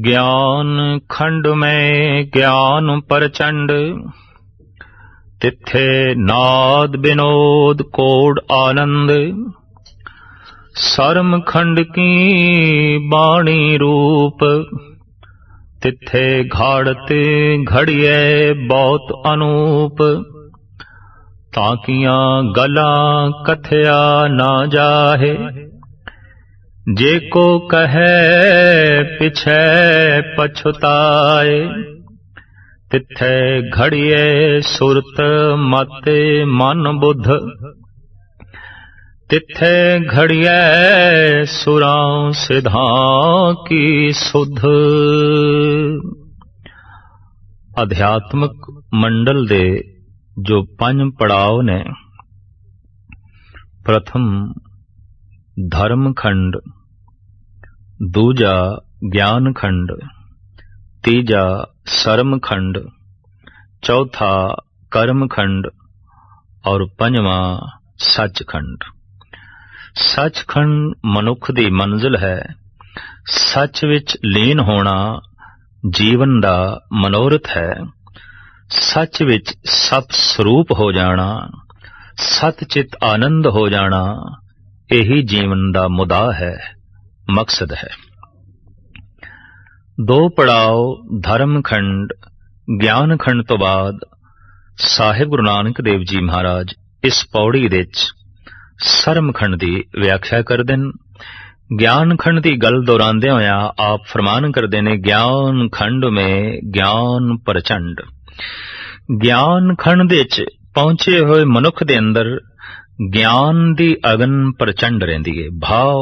ज्ञान खंड में ज्ञान प्रचंड, तिथे नाद विनोद कोड आनंद। सरम खंड की बाणी रूप, तिथे घाड़ते घड़िए बहुत अनूप। ताकियां गला कथया ना जाहे, जेको कहे पिछे पछुताए। तिथे घड़िए सुरत मत मन बुध, तिथे घड़िए सुरां सिधां की सुध। अध्यात्मक मंडल दे जो 5 पड़ाव ने, प्रथम धर्म खंड, दूजा ज्ञान खंड, तीजा सर्म खंड, चौथा कर्म खंड और 5वां सच खंड। सच खंड मनुख दी मंजिल है। सच विच लीन होना जीवन दा मनोरथ है। सच विच सत स्वरूप हो जाना, सतचित आनंद हो जाना, यही जीवन दा मुदा है, मकसद है। 2 पड़ाव धर्म खंड ज्ञान खंड तो बाद साहिब गुरु नानक देव जी महाराज इस पौड़ी विच सरम खंड की व्याख्या करते हैं। ज्ञान खंड की गल दोहरांदे होया आप फरमान करते हैं, ज्ञान खंड में ज्ञान प्रचंड। ज्ञान खंड विच पहुंचे हुए मनुख दे अंदर ज्ञान दी अगन प्रचंड रहिंदी है। भाव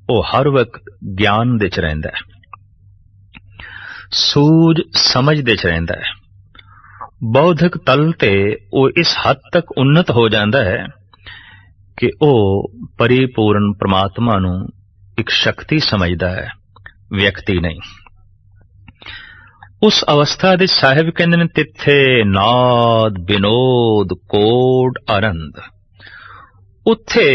वो हर वक्त ज्ञान दे च रहिंदा है, सूझ समझ दे च रहिंदा है। बौद्धिक तल ते वो इस हद तक उन्नत हो जाता है कि वो परिपूर्ण परमात्मा नूं एक शक्ति समझदा है, व्यक्ति नहीं। उस अवस्था दे साहिब कहंदे ने, तिथे नाद विनोद कोड आनंद। उत्थे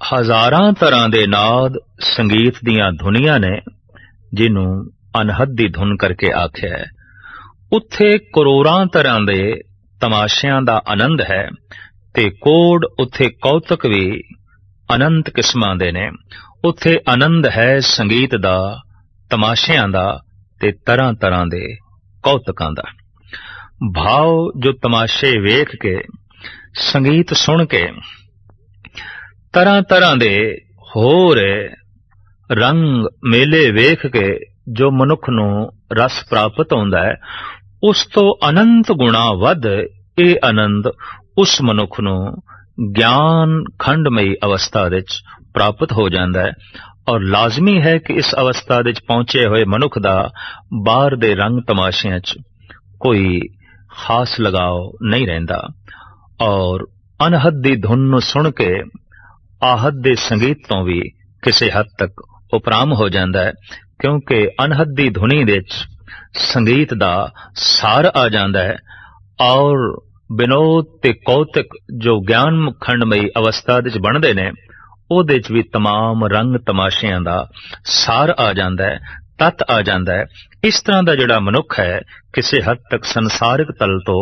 हजारां तरह दे नाद संगीत दियां धुनियां ने, जिन्हों अनहद दी धुन करके आख्या है। उत्थे करोड़ां तरह दे तमाशियां दा आनंद है, ते कोड उत्थे कौतक भी अनंत किस्मां दे ने। उत्थे आनंद है संगीत दा, तमाशियां दा ते तरह तरह दे कौतकां दा। भाव जो तमाशे वेख के, संगीत सुन के, तरह तरह दे होर रंग मेले वेख के जो मनुख नूं रस प्राप्त होंदा है, उस तो अनंत गुणा वध ये आनंद उस मनुख नूं ज्ञान खंडमई अवस्था विच प्राप्त हो जाता है। और लाजमी है कि इस अवस्था विच पहुंचे हुए मनुख दा बाहर दे रंग तमाशियां च कोई खास लगाव नहीं रहिंदा, और अनहद दी धुन नूं सुन के आहद दे संगीत तो भी किसी हद तक उपराम हो जाता है, क्योंकि अनहद दी धुनी विच संगीत दा सार आ जाता है। और विनोद ते कौतक जो ज्ञान खंडमई अवस्था विच बनदे ने, उहदे च भी तमाम रंग तमाशियां दा सार आ जाता है, तत आ जाता है। इस तरह का जिहड़ा मनुख है किसी हद तक संसारिक तल तो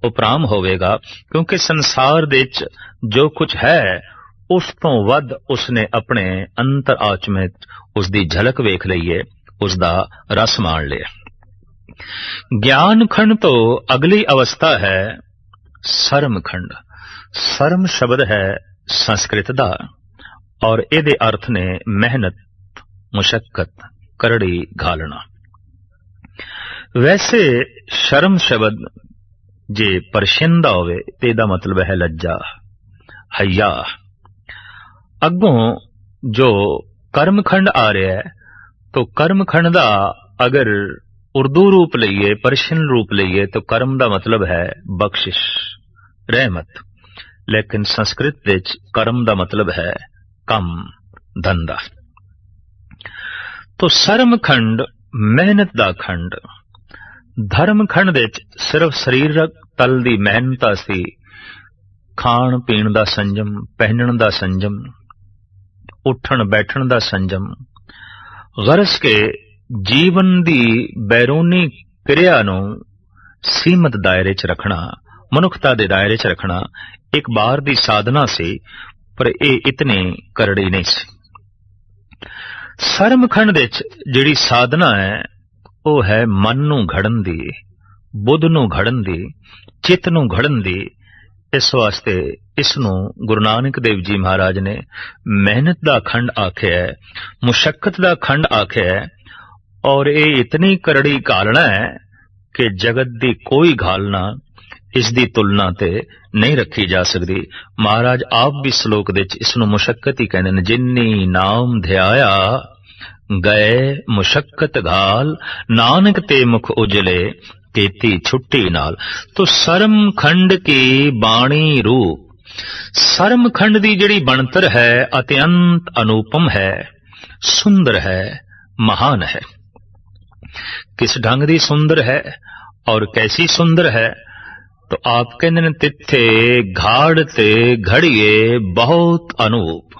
उपराम होवेगा, क्योंकि संसार दे च जो कुछ है उस तो वध उसने अपने अंतर आच में उसकी झलक वेख लई है, उसका रस मान लिया। ज्ञान खंड तो अगली अवस्था है सरम खंड। सरम शब्द है संस्कृत दा, और इहदे अर्थ ने मेहनत, मुशक्कत, करड़ी घालना। वैसे शर्म शब्द जे परशिंदा होवे ते दा मतलब है लज्जा, हया। अगों जो कर्म खंड आ रहा है, तो कर्म खंड दा अगर उर्दू रूप लईए, पर्शियन रूप लईए, तो कर्म दा मतलब है बख्शिश, रहमत। लेकिन संस्कृत विच कर्म दा मतलब है कम, धंधा। तो सरम खंड मेहनत दा खंड। धर्म खंड विच सिर्फ शरीरक तल दी मेहनत सी, खाण पीण दा संजम, पहनण दा संजम, उठण बैठण दा संजम, गरज के ਜੀਵਨ ਦੀ ਬੈਰੂਨੀ ਕਿਰਿਆ ਨੂੰ ਸੀਮਤ ਦਾਇਰੇ 'ਚ ਰੱਖਣਾ, ਮਨੁੱਖਤਾ ਦੇ ਦਾਇਰੇ 'ਚ ਰੱਖਣਾ ਇੱਕ ਬਾਰ ਦੀ ਸਾਧਨਾ ਸੀ, ਪਰ ਇਹ ਇਤਨੀ ਕਰੜੀ ਨਹੀਂ ਸੀ। ਸਰਮਖੰਡ ਦੇ 'ਚ ਜਿਹੜੀ ਸਾਧਨਾ ਹੈ ਉਹ ਹੈ ਮਨ ਨੂੰ ਘੜਨ ਦੀ, ਬੁੱਧ ਨੂੰ ਘੜਨ ਦੀ, ਚਿੱਤ ਨੂੰ ਘੜਨ ਦੀ। ਇਸ ਵਾਸਤੇ ਇਸ ਨੂੰ ਗੁਰੂ ਨਾਨਕ ਦੇਵ ਜੀ ਮਹਾਰਾਜ ਨੇ ਮਿਹਨਤ ਦਾ ਖੰਡ ਆਖਿਆ ਹੈ, ਮੁਸ਼ੱਕਤ ਦਾ ਖੰਡ ਆਖਿਆ ਹੈ। ਔਰ ਇਹ ਇਤਨੀ ਕਰੜੀ ਘਾਲਣਾ ਹੈ ਕਿ ਜਗਤ ਦੀ ਕੋਈ ਘਾਲਣਾ ਇਸ ਦੀ ਤੁਲਨਾ ਤੇ ਨਹੀਂ ਰੱਖੀ ਜਾ ਸਕਦੀ। ਮਹਾਰਾਜ ਆਪ ਵੀ ਸ਼ਲੋਕ ਦੇ ਵਿੱਚ ਇਸ ਨੂੰ ਮੁਸ਼ੱਕਤ ਹੀ ਕਹਿੰਦੇ ਨੇ। ਜਿਨੀ ਨਾਮ ਧਿਆਇਆ ਗਏ ਮੁਸ਼ੱਕਤ ਘਾਲ, ਨਾਨਕ ਤੇ ਮੁਖ ਉਜਲੇ ਕੀਤੀ ਛੁੱਟੀ ਨਾਲ। ਤੋ ਸਰਮਖੰਡ ਕੀ ਬਾਣੀ ਰੂਪ, ਸਰਮਖੰਡ ਦੀ ਜਿਹੜੀ ਬਣਤਰ ਹੈ ਅਤਿਅੰਤ ਅਨੂਪਮ ਹੈ, ਸੁੰਦਰ ਹੈ, ਮਹਾਨ ਹੈ। किस ढंग दी सुंदर है और कैसी सुंदर है? तो आप कहते हैं तिथे घाड़ ते घड़िए बहुत अनूप।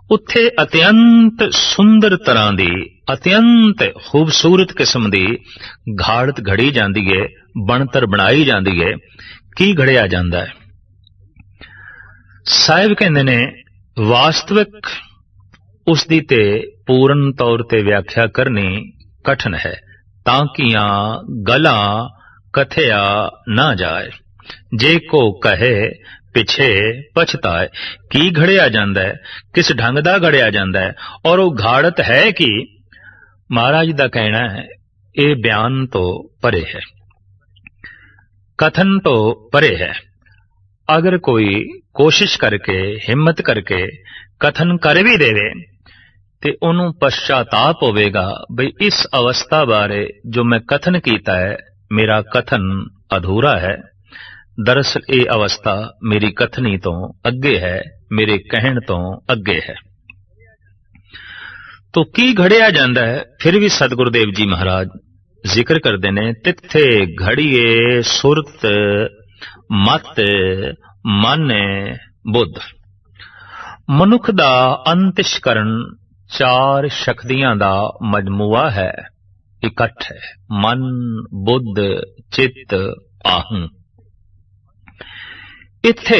उत्थे अत्यंत सुंदर तरह दी, अत्यंत खूबसूरत किस्म दी घाड़त घड़ी जाती है, बनतर बनाई जाती है। की घड़िया जाता है? साहिब कहते ने वास्तविक उसदी ते पूर्ण तौर ते व्याख्या करनी कठिन है, ताकिया गला कथया ना जाए, जे को कहे पिछे पछताए। की घड़िया जाता है, किस ढंग दा घड़िया जाता है, और वो घाड़त है कि महाराज दा कहना है ये बयान तो परे है, कथन तो परे है। अगर कोई कोशिश करके हिम्मत करके कथन कर भी देवे ते उन्होंने पश्चाताप होवेगा बई इस अवस्था बारे जो मैं कथन कीता है मेरा कथन अधूरा है। दरअसल ये अवस्था मेरी कथनी तो अगे है, मेरे कहण तो अगे है। तो की घड़िया जाता है? फिर भी सतगुरुदेव जी महाराज जिक्र करते ने तिथे घड़िए सुरत मत मन बुद्ध। मनुख दा अंतਿਸ਼ਕਰਨ चार शक्तियां दा मजमुआ है, इकट्ठ है। मन बुद्ध चित्त आहं। इत्थे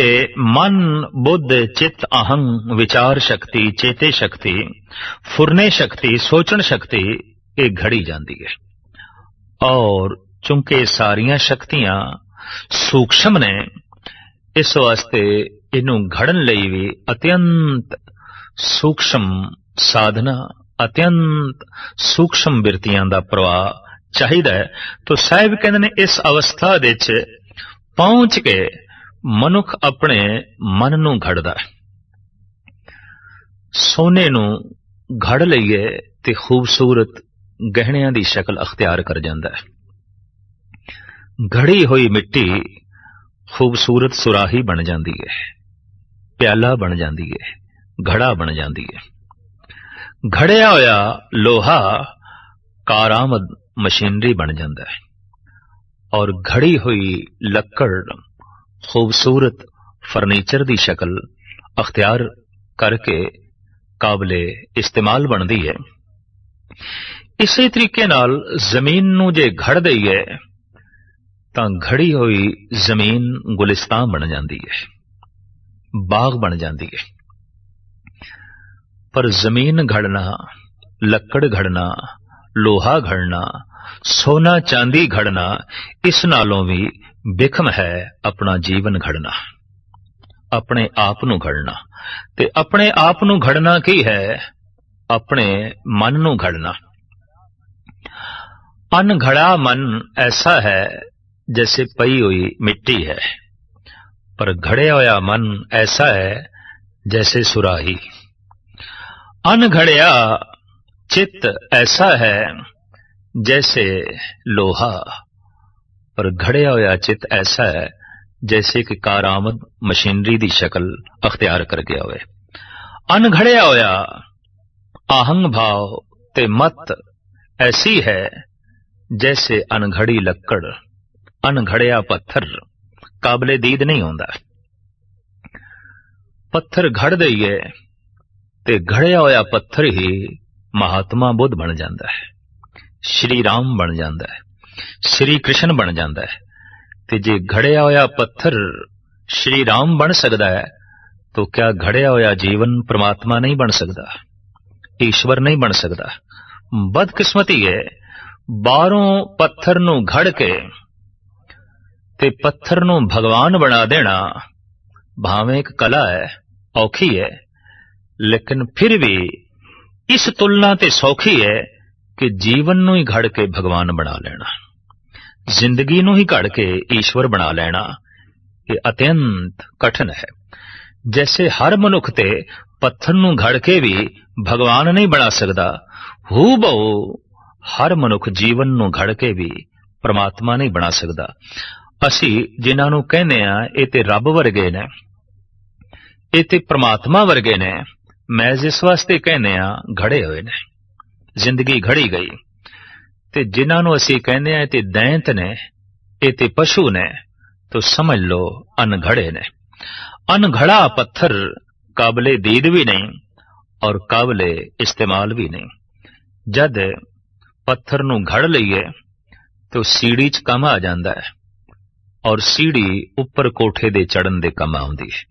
मन बुद्ध चित्त आहं विचार शक्ति, चेते शक्ति, फुरने शक्ति, सोचण शक्ति ये घड़ी जाती है। और चूंकि सारियां शक्तियां सूक्ष्म ने इस वास्ते इनू घड़न लई भी अत्यंत सूक्ष्म साधना, अत्यंत सूक्ष्म बिरतियां दा प्रवाह चाहिदा है। तो साहिब कहते ने इस अवस्था दे च पहुंच के मनुख अपने मन नू घड़दा है। सोने नू घड़ लईए ते खूबसूरत गहणियां दी शक्ल अख्तियार कर जांदा है। घड़ी हुई मिट्टी खूबसूरत सुराही बन जाती है, प्याला बन जाती है, घड़ा बन जाती है। घड़िया होया लोहा कारामद मशीनरी बन जाता है, और घड़ी हुई लकड़ खूबसूरत फर्नीचर की शक्ल अख्तियार करके काबले इस्तेमाल बनती है। इसी तरीके नाल जमीन नू जे घड़ दईए तां घड़ी हुई जमीन गुलिस्तान बन जाती है, बाग बन जाती है। पर जमीन घड़ना, लकड़ घड़ना, लोहा घड़ना, सोना चांदी घड़ना इस नालों भी बिखम है अपना जीवन घड़ना, अपने आप नू घड़ना। ते अपने आप नू घड़ना की है? अपने मन नू घड़ना। अनघड़ा मन ऐसा है जैसे पई हुई मिट्टी है, पर घड़े होया मन ऐसा है जैसे सुराही। अनघड़िया चित्त ऐसा है जैसे लोहा, पर घड़िया होया चित्त ऐसा है जैसे कि कारामद मशीनरी दी शक्ल अख्तियार कर गया हुए। अनघड़िया होया आहंग भाव ते मत ऐसी है जैसे अनघड़ी लक्कड़, अनघड़िया पत्थर काबले दीद नहीं होता। पत्थर घड़ दईए ते घड़िया होया पत्थर ही महात्मा बुद्ध बन जाता है। ਸ਼੍ਰੀ ਰਾਮ ਬਣ ਜਾਂਦਾ ਹੈ, ਸ਼੍ਰੀ ਕ੍ਰਿਸ਼ਨ ਬਣ ਜਾਂਦਾ ਹੈ। ਤੇ ਜੇ ਘੜਿਆ ਹੋਇਆ ਪੱਥਰ ਸ਼੍ਰੀ ਰਾਮ ਬਣ ਸਕਦਾ ਹੈ तो क्या घड़िया होया जीवन परमात्मा नहीं बन सकता, ईश्वर नहीं बन सकता? बदकिस्मती है, बाहरों पत्थर नूं घड़ के ते पत्थर नूं भगवान बना देना भावें एक कला है, औखी है, लेकिन फिर भी इस तुलना ते सौखी है कि जीवन नूं ही घड़ के भगवान बना लेना, जिंदगी नूं ही घड़ के ईश्वर बना लेना, ये अत्यंत कठिन है। जैसे हर मनुख ते पत्थर नूं घड़ के भी भगवान नहीं बना सकता, हूबहू हर मनुख जीवन नूं घड़ के भी परमात्मा नहीं बना सकता। असी जिन्हां नूं कहने आ ये ते रब वर्गे ने, ये ते परमात्मा वर्गे ने, महज इस वास्ते कहने आ घड़े हुए ने, जिंदगी घड़ी गई। ते जिन्हां नूं असी कहने आ ये ते दैंत ने, ये ते पशु ने, तो समझ लो अनघड़े ने। अनघड़ा पत्थर काबले दीद भी नहीं और काबले इस्तेमाल भी नहीं। जद पत्थर नूं घड़ लईए तो सीढ़ी च कम आ जांदा है और सीढ़ी उपर कोठे दे चढ़न दे कम आउंदी है,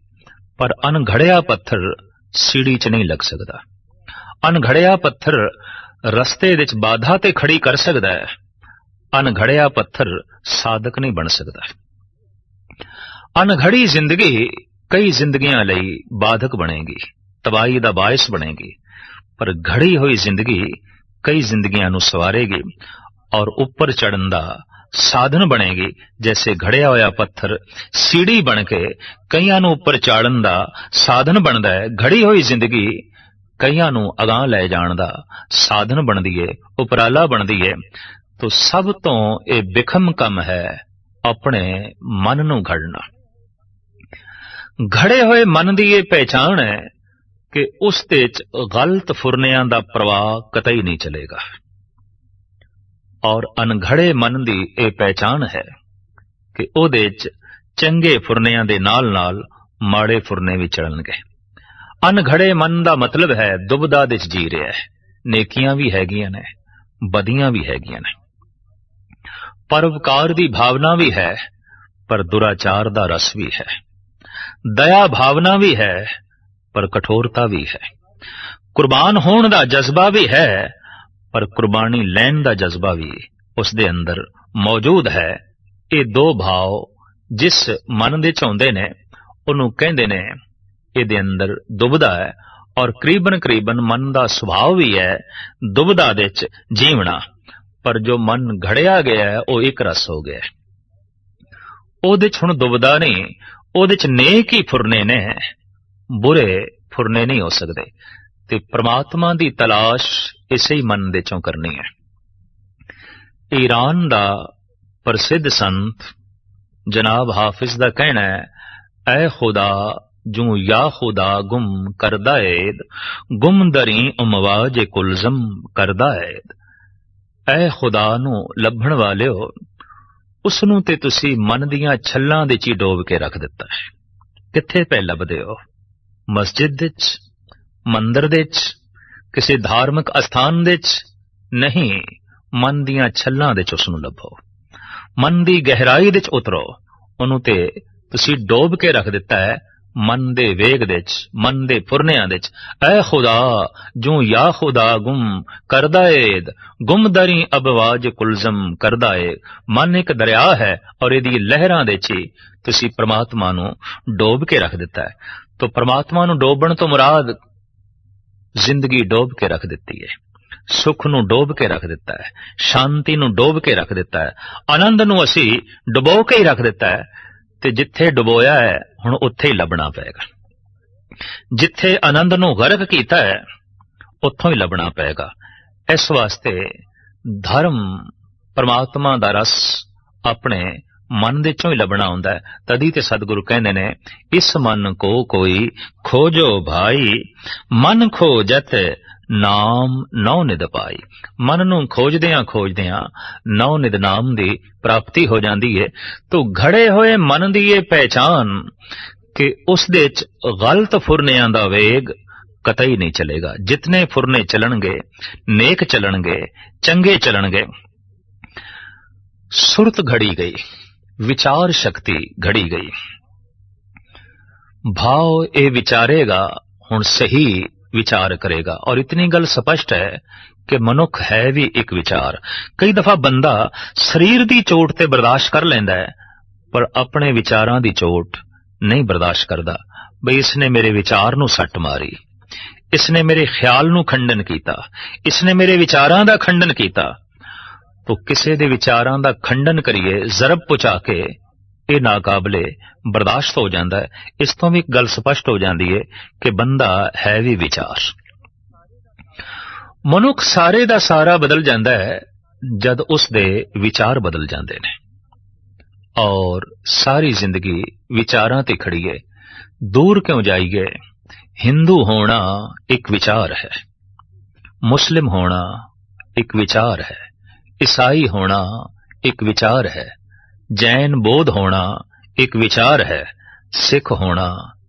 पर अनघड़िया पत्थर सीढ़ी च नहीं लग सकदा। अनघड़िया पत्थर रस्ते विच बाधा ते खड़ी कर सकदा है, अनघड़िया पत्थर साधक नहीं बन सकदा। अनघड़ी जिंदगी कई जिंदगियां लई बाधक बनेगी, तबाही दा बायस बनेगी, पर घड़ी हुई जिंदगी कई जिंदगियां नूं सवारेगी और उपर चढ़न दा साधन बनेगी। जैसे घड़िया होया पत्थर सीढ़ी बन के कईयां नूं उपर चाड़न दा साधन बनदा है, घड़ी हुई जिंदगी कईयां नूं अगां लै जाण दा साधन बनदी है, उपराला बनदी है। तो सब तो ये बिखम कम है अपने मन नूं घड़ना। घड़े हुए मन की यह पहचान है कि उस दे गलत फुरनियां दा प्रवाह कतई नहीं चलेगा, और अनघड़े मन की यह पहचान है कि उहदे च चंगे फुरनियां दे नाल नाल माड़े फुरने भी चलणगे। अनघड़े मन का मतलब है दुबदा दे जी रहा है, नेकियां भी हैगियां ने, बदियां भी हैगियां ने, परोपकार की भावना भी है, पर दुराचार का रस भी है, दया भावना भी है, पर कठोरता भी है, कुर्बान होने का जज्बा भी है, पर कुर्बानी लैन का जज्बा भी उस दे अंदर मौजूद है। ये दो भाव जिस मन दे चौंदे ने उन्होंने कहंदे ने इहदे अंदर दुबदा है, और करीबन करीबन मन का सुभाव भी है दुबदा दे च जीवना, पर जो मन घड़िया गया है वह एक रस हो गया है, उहदे च हुण दुबदा नहीं, उहदे च नेक ही फुरने ने, बुरे फुरने नहीं हो सकते। ते परमात्मा की तलाश इसे ही मन दे चों करनी है। ईरान दा प्रसिद्ध संत जनाब हाफिज दा कहना है, ऐ खुदा जू या खुदा गुम करदा ऐद, गुम दरी उमवाज कुलजम करदा ऐद। ऐ खुदा नू लभण वालिओ, उसनू ते तुसी मन दियां छल्लां दे ची डोब के रख दिता है। किथे पे लभदे हो? मस्जिद दे च, मंदिर दे च, किसी धार्मिक अस्थान दे च नहीं, मन दियां छल्लां दे च उसनू लभो, मन दी गहराई दे च उतरो, उन्हों ते तुसी डोब के रख दिता है मन दे वेग दे च, मन दे फुरनियां दे च। ऐ खुदा जू या खुदा गुम करदा ऐद, गुम दरी अबवाज कुलजम करदा ऐ। मन एक दरिया है और इहदी लहरां दे च तुसी परमात्मा नू डोब के रख दिता है। तो परमात्मा नू डोबण तो मुराद जिंदगी डोब के रख दिती है, सुख नू डोब के रख दिता है, शांति नू डोब के रख दिता है, आनंद नू असी डुबो के ही रख दिता है। ते जिथे डुबोया है हुण उत्थे ही लभना पेगा, जिथे आनंद नू गर्क कीता है उत्थों ही लभना पेगा। इस वास्ते धर्म परमात्मा दा रस अपने मन दे चों ही लभना हुंदा है। तदी ते सतगुरु कहंदे ने, इस मन को कोई खोजो भाई, मन खोजत नाम नौ निद पाई। मन नू खोजदियां नौ निद नाम दी प्राप्ति हो जाती है। तो घड़े हुए मन की यह पहचान कि उस दे च गलत फुरनियां दा वेग कतई नहीं चलेगा। जितने फुरने चलणगे, नेक चलणगे, चंगे चलणगे। सुरत घड़ी गई, विचार शक्ति घड़ी गई। भाव ये विचारेगा, हुण सही विचार करेगा। और इतनी गल स्पष्ट है कि मनुख है भी एक विचार। कई दफा बंदा शरीर की चोट ते बर्दाश्त कर लेंदा है, पर अपने विचारां दी चोट नहीं बर्दाश्त करदा। बई इसने मेरे विचार नूं सट मारी, इसने मेरे ख्याल नूं खंडन कीता, इसने मेरे विचारां दा खंडन कीता। तो किसी दे विचारां दा खंडन करिए, जरब पहुंचा के, ये नाकाबले बर्दाश्त हो जाता है। इस तो भी एक गल स्पष्ट हो जाती है कि बंदा है भी विचार। मनुख सारे दा सारा बदल जाता है जद उसदे विचार बदल जाते ने। और सारी जिंदगी विचारां ते खड़ी है। दूर क्यों जाइए, हिंदू होना एक विचार है, मुस्लिम होना एक विचार है, ईसाई होना एक विचार है, जैन बौद्ध होना एक विचार है, सिख होना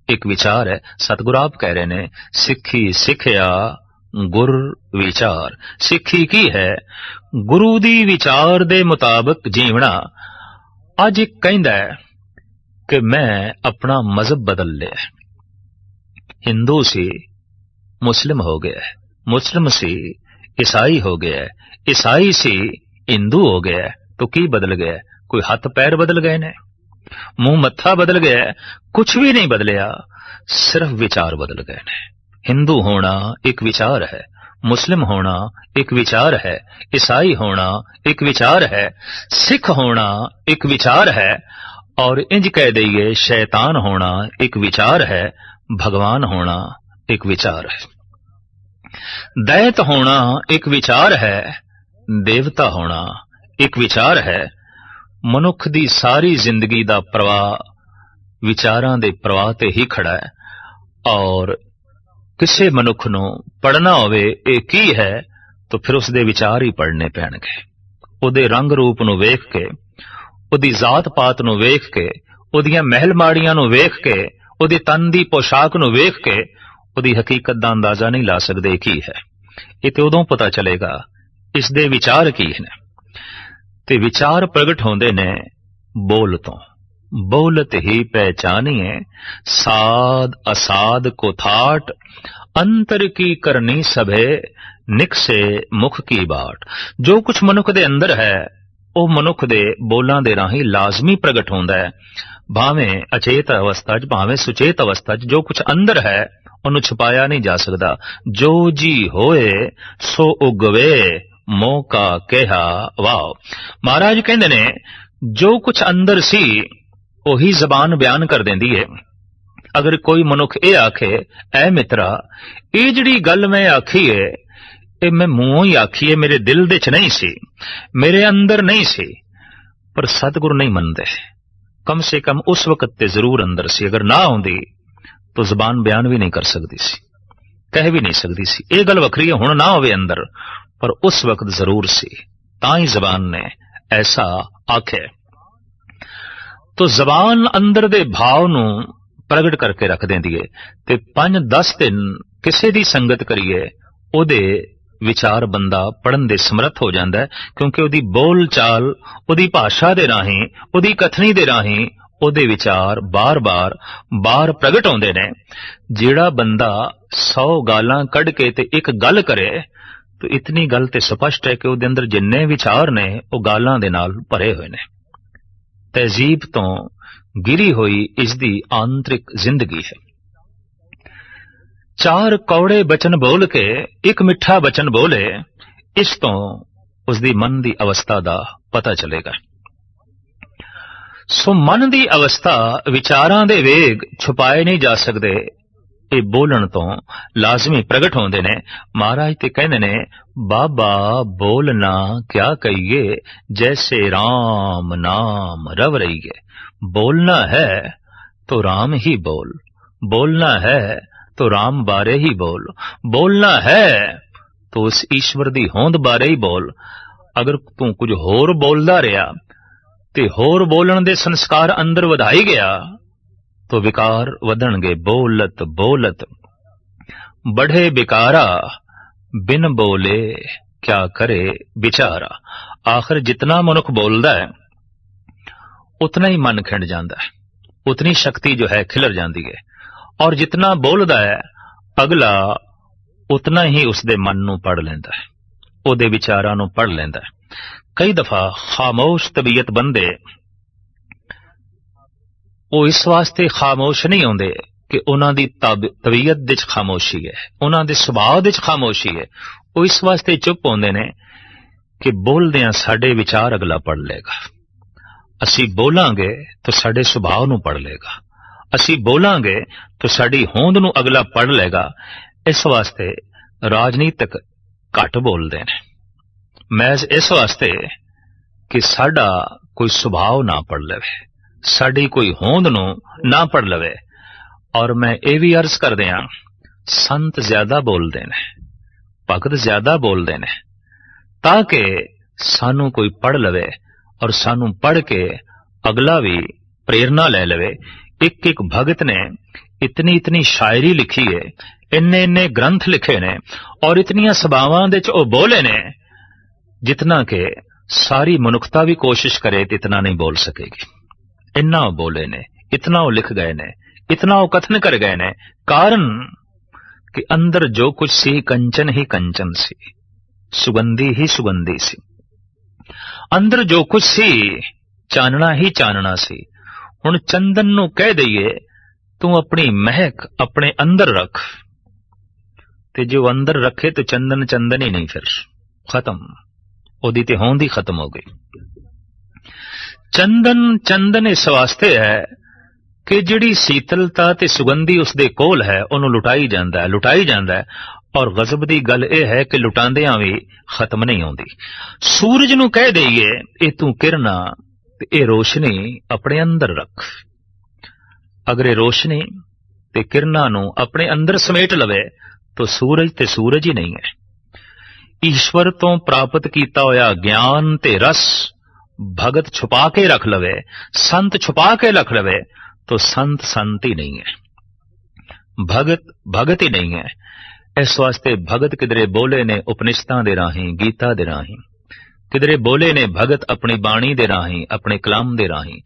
एक विचार है। सतगुरु आप कह रहे ने, सिखी सिखया गुर विचार। सिखी की है गुरु दी विचार दे मुताबिक जीवना। अज एक कहंदा है कि मैं अपना मजहब बदल लिया। हिंदू सी मुस्लिम हो गया है, मुस्लिम सी ईसाई हो गया है, ईसाई सी हिंदू हो गया है। तो की बदल गया? कोई हाथ पैर बदल गए ने, मुंह मत्था बदल गया? कुछ भी नहीं बदलिया, सिर्फ विचार बदल गए ने। हिंदू होना एक विचार है, मुस्लिम होना एक विचार है, ईसाई होना एक विचार है, सिख होना एक विचार है, और इंज कह दइए शैतान होना एक विचार है, भगवान होना एक विचार है, दैत होना एक विचार है, देवता होना एक विचार है। मनुख दी सारी जिंदगी दा प्रवाह विचारां दे प्रवाह ते ही खड़ा है। और किसी मनुख नूं पढ़ना होवे ये की है, तो फिर उसदे विचार ही पढ़ने पैणगे। उहदे रंग रूप नूं वेख के, उहदी जात पात नूं वेख के, उहदियां महल माड़ियां नूं वेख के, उहदे तन दी पोशाक नूं वेख के उहदी हकीकत दा अंदाजा नहीं ला सकदे की है। ये ते उदों पता चलेगा इसदे विचार की है। ते विचार प्रगट होंदे ने बोल तो, बोलत ही पहचानिए साध असाध को थाट, अंतर की करनी सभे निकसे मुख की बाट। जो कुछ मनुख दे अंदर है वह मनुख दे बोलां दे राही लाजमी प्रगट होंदा है। भावें अचेत अवस्था च भावें सुचेत अवस्था च जो कुछ अंदर है उन्हें छुपाया नहीं जा सकता। जो जी होए सो उगवे मौका कहा वाओ। महाराज कहंदे ने जो कुछ अंदर सी ओही जबान बयान कर देंदी है। अगर कोई मनुख ये आखे ऐ मित्रा ये जिहड़ी गल मैं आखी है ये मैं मूंहों ही आखी है, मेरे दिल दे च नहीं सी, मेरे अंदर नहीं सी, पर सतगुरु नहीं मनदे। कम से कम उस वक्त ते जरूर अंदर सी। अगर ना आउंदी तो जबान बयान भी नहीं कर सकती सी, कह भी नहीं सकती सी। ये गल वखरी है हुण ना होवे अंदर, पर उस वक्त जरूर सी, तां ही जबान ने ऐसा आखे। तो जबान अंदर दे भाव नूं प्रगट करके रख देंदी है। ते 5-10 दिन किसी दी संगत करिए ओदे विचार बंदा पढ़न दे समर्थ हो जाता है, क्योंकि ओदी बोल चाल, ओदी भाषा दे राही, ओदी कथनी दे राही ओदे विचार बार बार बार प्रगट होंदे ने। जेड़ा बंदा 100 गालां कढ़ के ते एक गल करे तो इतनी गल ते स्पष्ट है कि उहदे अंदर जिन्ने विचार ने वो गालां दे नाल भरे हुए ने। तहजीब तो गिरी हुई इसदी आंतरिक जिंदगी है। 4 कौड़े बचन बोल के एक मिठा बचन बोले, इस तो उसदी मन दी अवस्था दा पता चलेगा। सो मन दी अवस्था विचारां दे वेग छुपाए नहीं जा सकते, ये बोलन तो लाजमी प्रगट होंदे ने। महाराज ते कहंदे ने बाबा बोलना क्या कहिए, जैसे राम नाम रव रहिए। बोलना है तो राम ही बोल, बोलना है तो राम बारे ही बोल, बोलना है तो उस ईश्वर दी होंद बारे ही बोल। अगर तू कुछ होर बोलदा रहा ते होर बोलन दे संस्कार अंदर वधाई गया तो विकार वधणगे बोलत बोलत। बढ़े बिकारा बिन बोले क्या करे विचारा। आखिर जितना मनुख बोलदा है उतना ही मन खिंड जाता है, उतनी शक्ति जो है खिलर जाती है, और जितना बोलदा है अगला उतना ही उसदे मन नूं पढ़ लैंदा है, उहदे विचारां नूं पढ़ लैंदा है। कई दफा खामोश तबीयत बंदे वो इस वास्ते खामोश नहीं होंदे कि उन्हां दी तबीयत दे च खामोशी है, उन्हां दे सुभाव दे च खामोशी है। वो इस वास्ते चुप होंदे ने कि बोलदियां साडे विचार अगला पढ़ लेगा, असी बोलांगे तो साडे सुभाव नूं पढ़ लेगा, असी बोलांगे तो साडी होंद नूं अगला पढ़ लेगा। इस वास्ते राजनीतिक घट बोलते हैं, महज इस वास्ते कि साडा कोई सुभाव ना पढ़ लवे, साडी कोई होंद नूं ना पढ़ लवे। और मैं ये भी अर्ज कर दिया, संत ज्यादा बोलते हैं, भगत ज्यादा बोलते हैं, ताकि सानू कोई पढ़ लवे और सानू पढ़ के अगला भी प्रेरणा ले लवे। एक एक भगत ने इतनी इतनी शायरी लिखी है, इन्ने इन्ने ग्रंथ लिखे ने, और इतनियां सभावां दे च ओ बोले ने जितना के सारी मनुखता भी कोशिश करे तो इतना नहीं बोल सकेगी। इन्ना वो बोले ने, इतना वो लिख गए ने, इतना वो कथन कर गए ने। कारण कि अंदर जो कुछ सी कंचन ही कंचन सी, सुगंधी ही सुगंधी सी, अंदर जो कुछ सी चानना ही चानना सी। हुण चंदन नूं कह दईए तू अपनी महक अपने अंदर रख, ते जो अंदर रखे तो चंदन चंदन ही नहीं, फिर खत्म, ओदी ते होंद ही खत्म हो गई। चंदन चंदन इस वास्ते है कि जिहड़ी शीतलता ते सुगंधी उसदे कोल है उन्होंने लुटाई जांदा है, लुटाई जांदा है। और गजब दी गल यह है कि लुटांदियां भी खत्म नहीं होंदी। सूरज नूं कह दईए ए तू किरणा ते ए रोशनी अपने अंदर रख, अगर ये रोशनी ते किरणा नूं अपने अंदर समेट लवे तो सूरज ते सूरज ही नहीं है। ईश्वर तो प्राप्त कीता होया ज्ञान ते रस भगत छुपा के रख लवे, संत छुपा के रख लवे तो संत संत ही नहीं है, भगत भगत ही नहीं है। इस वास्ते भगत किधरे बोले ने उपनिषदां दे राहीं, गीता दे राहीं, किधरे बोले ने भगत अपनी बाणी दे राहीं, अपने कलाम दे राहीं,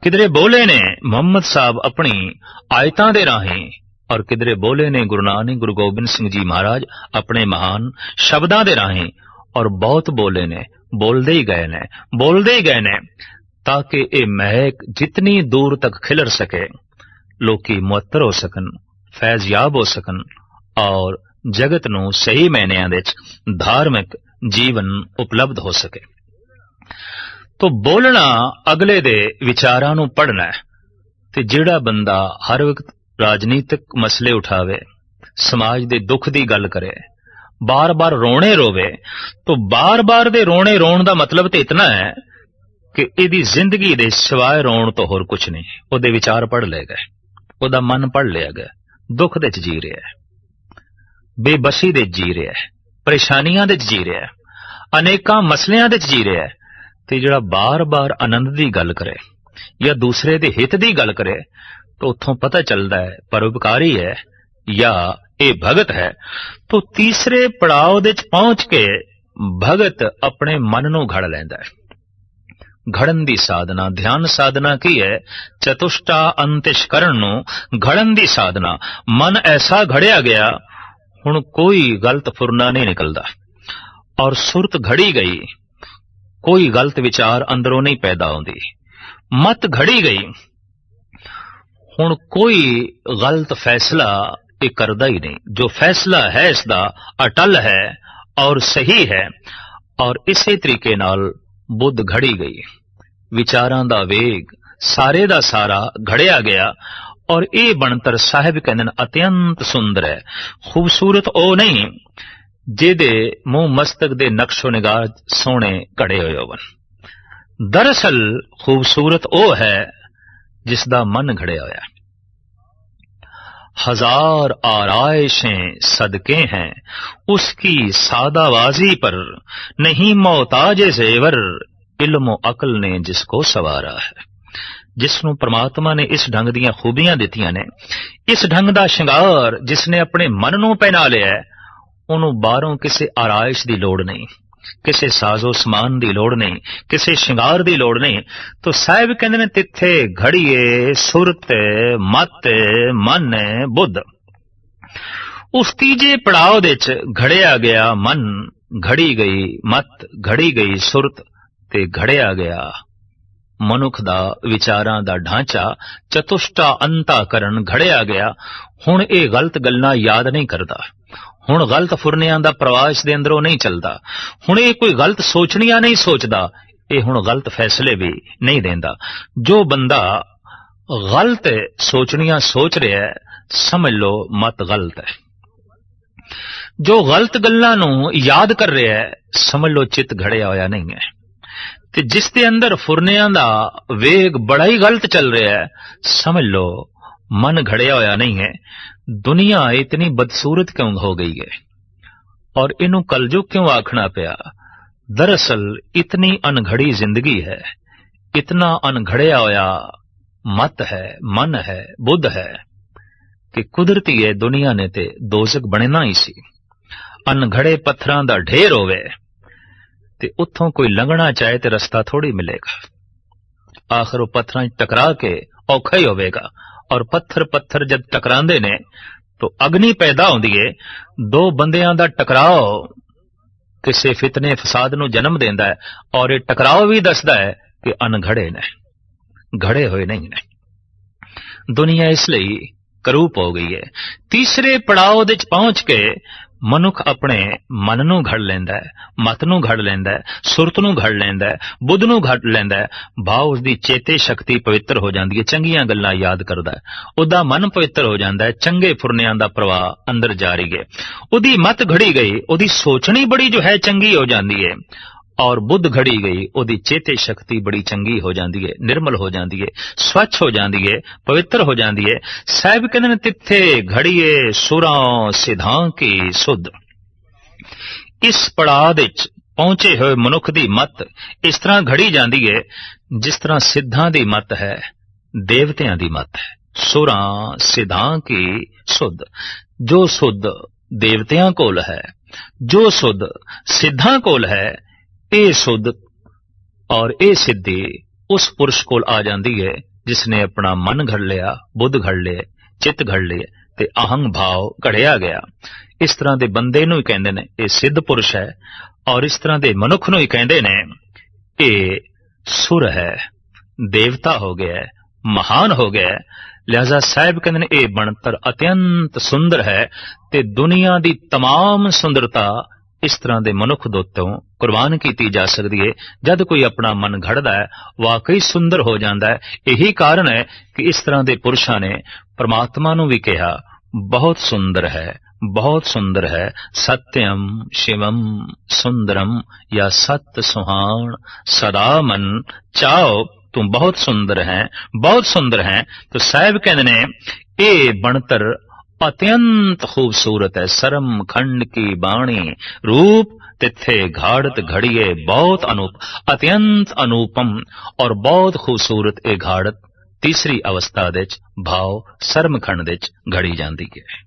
किधरे बोले ने मोहम्मद साहब अपनी आयतां दे राहीं, और किधरे बोले ने गुरु नानक गुरु गोबिंद सिंह जी महाराज अपने महान शब्दां दे राहीं। और बहुत बोले ने, बोलदे ही गए ने, बोलदे ही गए ने, ताकि ये महक जितनी दूर तक खिलर सके, लोकी मुअत्तर हो सकन, फैज़याब हो सकन, और जगत नूं सही मायनिਆਂ ਦੇ धार्मिक जीवन उपलब्ध हो सके। तो बोलना अगले दे विचारां नूं पढ़ना है। ते जिहड़ा बंदा हर वक्त राजनीतिक मसले उठावे, समाज दे दुख दी गल करे, बार बार रोने रोवे, तो बार बार दे रोने रोण दा मतलब तो इतना है कि इहदी जिंदगी दे सिवाय रोण तो होर कुछ नहीं। उहदे विचार पढ़ ले गए, उहदा मन पढ़ लिया गया, दुख दे च जी रहा है, बेबसी दे जी रहा है, परेशानियां दे जी रहा है, अनेकां मसलियां दे जी रहा है। ते जिहड़ा बार बार आनंद दी गल करे या दूसरे दे हित दी गल करे तो उत्थों पता चलता है परोपकारी है या ये भगत है। तो तीसरे पड़ाव दे पहुंच के भगत अपने मन नूं घड़ लैंदा है। घड़न दी साधना, ध्यान साधना की है, चतुष्टा अंतिष्करण नूं घड़न दी साधना। मन ऐसा घड़िया गया हुण कोई गलत फुरना नहीं निकलदा, और सुरत घड़ी गई, कोई गलत विचार अंदरों नहीं पैदा होंदी। मत घड़ी गई, हुण कोई गलत फैसला ये करदा ही नहीं। जो फैसला है इसदा अटल है और सही है। और इसे तरीके नाल बुद्ध घड़ी गई, विचारां दा वेग सारे दा सारा घड़िया गया। और ये बनतर साहिब कहंदे ने अत्यंत सुंदर है। खूबसूरत ओ नहीं जेदे मुंह मस्तक दे नक्शो निगार सोने घड़े होए होवन। दरअसल खूबसूरत ओ है जिसदा मन घड़िया होया। हजार आराइशें सदके हैं उसकी सादाबाजी पर, नहीं मोहताज जेवर, इल्म अकल ने जिसको सवारा है। ਜਿਸ ਨੂੰ ਪ੍ਰਮਾਤਮਾ ਨੇ ਇਸ ਢੰਗ ਦੀਆਂ ਖੂਬੀਆਂ ਦਿੱਤੀਆਂ ਨੇ, ਇਸ ਢੰਗ ਦਾ ਸ਼ਿੰਗਾਰ ਜਿਸ ਨੇ ਆਪਣੇ ਮਨ ਨੂੰ ਪਹਿਨਾ ਲਿਆ, ਉਹਨੂੰ ਬਾਹਰੋਂ ਕਿਸੇ ਆਰਾਇਸ਼ ਦੀ ਲੋੜ ਨਹੀਂ, ਕਿਸੇ ਸਾਜ਼ੋ ਸਮਾਨ ਦੀ ਲੋੜ ਨਹੀਂ, ਕਿਸੇ ਸ਼ਿੰਗਾਰ ਦੀ ਲੋੜ ਨਹੀਂ। ਤਾਂ ਸਾਹਿਬ ਕਹਿੰਦੇ ਨੇ ਤਿੱਥੇ ਘੜੀਏ ਸੁਰਤ ਮਤ ਮਨ ਬੁੱਧ। ਉਸ ਤੀਜੇ ਪੜਾਅ ਦੇ ਚ ਘੜਿਆ ਗਿਆ ਮਨ, ਘੜੀ ਗਈ ਮਤ, ਘੜੀ ਗਈ ਸੁਰਤ ਤੇ ਘੜਿਆ ਗਿਆ ਮਨੁੱਖ ਦਾ ਵਿਚਾਰਾਂ ਦਾ ਢਾਂਚਾ, ਚਤੁਸ਼ਟਾ ਅੰਤਾਕਰਨ ਘੜਿਆ ਗਿਆ। ਹੁਣ ਇਹ ਗਲਤ ਗੱਲਾਂ ਯਾਦ ਨਹੀਂ ਕਰਦਾ, ਹੁਣ ਗਲਤ ਫੁਰਨਿਆਂ ਦਾ ਪ੍ਰਵਾਸ ਦੇ ਅੰਦਰੋਂ ਨਹੀਂ ਚੱਲਦਾ, ਹੁਣ ਇਹ ਕੋਈ ਗਲਤ ਸੋਚਣੀਆਂ ਨਹੀਂ ਸੋਚਦਾ, ਇਹ ਹੁਣ ਗਲਤ ਫੈਸਲੇ ਵੀ ਨਹੀਂ ਦੇਂਦਾ। ਜੋ ਬੰਦਾ ਗਲਤ ਸੋਚਣੀਆਂ ਸੋਚ ਰਿਹਾ ਹੈ, ਸਮਝ ਲਓ ਮਤ ਗਲਤ ਹੈ। ਜੋ ਗਲਤ ਗੱਲਾਂ ਨੂੰ ਯਾਦ ਕਰ ਰਿਹਾ ਹੈ, ਸਮਝ ਲਓ ਚਿੱਤ ਘੜਿਆ ਹੋਇਆ ਨਹੀਂ ਹੈ। ਤੇ ਜਿਸ ਦੇ ਅੰਦਰ ਫੁਰਨਿਆਂ ਦਾ ਵੇਗ ਬੜਾ ਹੀ ਗਲਤ ਚੱਲ ਰਿਹਾ ਹੈ, ਸਮਝ ਲਓ ਮਨ ਘੜਿਆ ਹੋਇਆ ਨਹੀਂ ਹੈ। ਦੁਨੀਆ ਇਤਨੀ ਬਦਸੂਰਤ ਕਿਉਂ ਹੋ ਗਈ ਹੈ ਔਰ ਇਹਨੂੰ ਕਲਯੁਗ ਕਿਉਂ ਆਖਣਾ ਪਿਆ? ਦਰਅਸਲ ਇਤਨੀ ਅਣਘੜੀ ਜ਼ਿੰਦਗੀ ਹੈ, ਇਤਨਾ ਅਣਘੜਿਆ ਹੋਇਆ ਮਤ ਹੈ, ਮਨ ਹੈ, ਬੁੱਧ ਹੈ ਕਿ ਕੁਦਰਤੀ ਹੈ ਦੁਨੀਆ ਨੇ ਤੇ ਦੋਜ਼ਖ ਬਣਨਾ ਹੀ ਸੀ। ਅਣਘੜੇ ਪੱਥਰਾਂ ਦਾ ਢੇਰ ਹੋਵੇ ਤੇ ਉੱਥੋਂ ਕੋਈ ਲੰਘਣਾ ਚਾਹੇ ਤੇ ਰਸਤਾ ਥੋੜੀ ਮਿਲੇਗਾ। ਆਖਰ ਉਹ ਪੱਥਰਾਂ 'ਚ ਟਕਰਾ ਕੇ ਔਖਾ ਹੀ ਹੋਵੇਗਾ। ਔਰ ਪੱਥਰ ਜਦ ਟਕਰਾਉਂਦੇ ਨੇ ਤਾਂ ਅਗਨੀ ਪੈਦਾ ਹੁੰਦੀ ਹੈ। ਦੋ ਬੰਦਿਆਂ ਦਾ ਟਕਰਾਓ ਕਿਸੇ ਫਿਤਨੇ ਫਸਾਦ ਨੂੰ ਜਨਮ ਦਿੰਦਾ ਹੈ ਔਰ ਇਹ ਟਕਰਾਓ ਵੀ ਦੱਸਦਾ ਹੈ ਕਿ ਅਣਘੜੇ ਨੇ, ਘੜੇ ਹੋਏ ਨਹੀਂ ਨੇ। ਦੁਨੀਆ ਇਸ ਲਈ ਕਰੂਪ ਹੋ ਗਈ ਹੈ। ਤੀਸਰੇ ਪੜਾਅ ਦੇ ਚ ਪਹੁੰਚ ਕੇ ਮਨੁੱਖ ਆਪਣੇ ਮਨ ਨੂੰ ਘੜ ਲੈਂਦਾ ਹੈ, ਮਤ ਨੂੰ ਘੜ ਲੈਂਦਾ ਹੈ, ਸੁਰਤ ਨੂੰ ਘੜ ਲੈਂਦਾ ਹੈ, ਬੁੱਧ ਨੂੰ ਘੜ ਲੈਂਦਾ ਹੈ। ਭਾਵ ਉਸਦੀ ਚੇਤੇ ਸ਼ਕਤੀ ਪਵਿੱਤਰ ਹੋ ਜਾਂਦੀ ਹੈ, ਚੰਗੀਆਂ ਗੱਲਾਂ ਯਾਦ ਕਰਦਾ ਹੈ, ਉਹਦਾ ਮਨ ਪਵਿੱਤਰ ਹੋ ਜਾਂਦਾ ਹੈ, ਚੰਗੇ ਫੁਰਨਿਆਂ ਦਾ ਪ੍ਰਵਾਹ ਅੰਦਰ ਜਾਰੀ ਹੈ। ਉਹਦੀ ਮਤ ਘੜੀ ਗਈ, ਉਹਦੀ ਸੋਚਣੀ ਬੜੀ ਜੋ ਹੈ ਚੰਗੀ ਹੋ ਜਾਂਦੀ ਹੈ ਔਰ ਬੁੱਧ ਘੜੀ ਗਈ, ਉਹਦੀ ਚੇਤੇ ਸ਼ਕਤੀ ਬੜੀ ਚੰਗੀ ਹੋ ਜਾਂਦੀ ਹੈ, ਨਿਰਮਲ ਹੋ ਜਾਂਦੀ ਹੈ, ਸਵੱਛ ਹੋ ਜਾਂਦੀ ਹੈ, ਪਵਿੱਤਰ ਹੋ ਜਾਂਦੀ ਹੈ। ਸਾਹਿਬ ਕਹਿੰਦੇ ਨੇ ਤਿੱਥੇ ਘੜੀਏ ਸੁਰਾਂ ਸਿਧਾਂ ਕੀ ਸੁਧ। ਇਸ ਪੜਾਅ ਵਿੱਚ ਪਹੁੰਚੇ ਹੋਏ ਮਨੁੱਖ ਦੀ ਮਤ ਇਸ ਤਰ੍ਹਾਂ ਘੜੀ ਜਾਂਦੀ ਹੈ ਜਿਸ ਤਰ੍ਹਾਂ ਸਿੱਧਾਂ ਦੀ ਮਤ ਹੈ, ਦੇਵਤਿਆਂ ਦੀ ਮਤ ਹੈ। ਸੁਰਾਂ ਸਿਧਾਂ ਕੀ ਸੁਧ। ਜੋ ਸੁਧ ਦੇਵਤਿਆਂ ਕੋਲ ਹੈ, ਜੋ ਸੁਧ ਸਿੱਧਾਂ ਕੋਲ ਹੈ, ਇਹ ਸੁਧ ਔਰ ਇਹ ਸਿੱਧੀ ਉਸ ਪੁਰਸ਼ ਕੋਲ ਆ ਜਾਂਦੀ ਹੈ ਜਿਸ ਨੇ ਆਪਣਾ ਮਨ ਘੜ ਲਿਆ, ਬੁੱਧ ਘੜ ਲਿਆ, ਚਿੱਤ ਘੜ ਲਿਆ ਤੇ ਅਹੰਗ ਭਾਵ ਘੜਿਆ ਗਿਆ। ਇਸ ਤਰ੍ਹਾਂ ਦੇ ਬੰਦੇ ਨੂੰ ਹੀ ਕਹਿੰਦੇ ਨੇ ਇਹ ਸਿੱਧ ਪੁਰਸ਼ ਹੈ ਔਰ ਇਸ ਤਰ੍ਹਾਂ ਦੇ ਮਨੁੱਖ ਨੂੰ ਹੀ ਕਹਿੰਦੇ ਨੇ ਇਹ ਸੁਰ ਹੈ, ਦੇਵਤਾ ਹੋ ਗਿਆ, ਮਹਾਨ ਹੋ ਗਿਆ। ਲਿਹਾਜ਼ਾ ਸਾਹਿਬ ਕਹਿੰਦੇ ਨੇ ਇਹ ਬਣਤਰ ਅਤਿਅੰਤ ਸੁੰਦਰ ਹੈ ਤੇ ਦੁਨੀਆ ਦੀ तमाम ਸੁੰਦਰਤਾ ਇਸ ਤਰ੍ਹਾਂ ਦੇ ਮਨੁੱਖ ਦੇ ਉੱਤੋਂ ਕੁਰਬਾਨ ਕੀਤੀ ਜਾ ਸਕਦੀ ਹੈ। ਜਦ ਕੋਈ ਆਪਣਾ ਮਨ ਘੜਦਾ ਹੈ ਵਾਕਈ ਸੁੰਦਰ ਹੋ ਜਾਂਦਾ ਹੈ। ਇਹੀ ਕਾਰਨ ਹੈ ਕਿ ਇਸ ਤਰ੍ਹਾਂ ਦੇ ਪੁਰਸ਼ਾਂ ਨੇ ਪਰਮਾਤਮਾ ਨੂੰ ਵੀ ਕਿਹਾ ਬਹੁਤ ਸੁੰਦਰ ਹੈ, ਬਹੁਤ ਸੁੰਦਰ ਹੈ। ਸਤਿਅਮ ਸ਼ਿਵਮ ਸੁੰਦਰਮ ਜਾਂ ਸਤ ਸੁਹਾਣ ਸਦਾ ਮਨ ਚਾਓ, ਤੂੰ ਬਹੁਤ ਸੁੰਦਰ ਹੈ, ਬਹੁਤ ਸੁੰਦਰ ਹੈ। ਤਾਂ ਸਾਹਿਬ ਕਹਿੰਦੇ ਨੇ ਇਹ ਬਣਤਰ अत्यंत खूबसूरत है। सरम खंड की बाणी रूप तिथे घाड़त घड़िए बहुत अनूप, अत्यंत अनूपम और बहुत खूबसूरत ये घाड़त तीसरी अवस्था दे भाव सरम खंड दे घड़ी जाती है।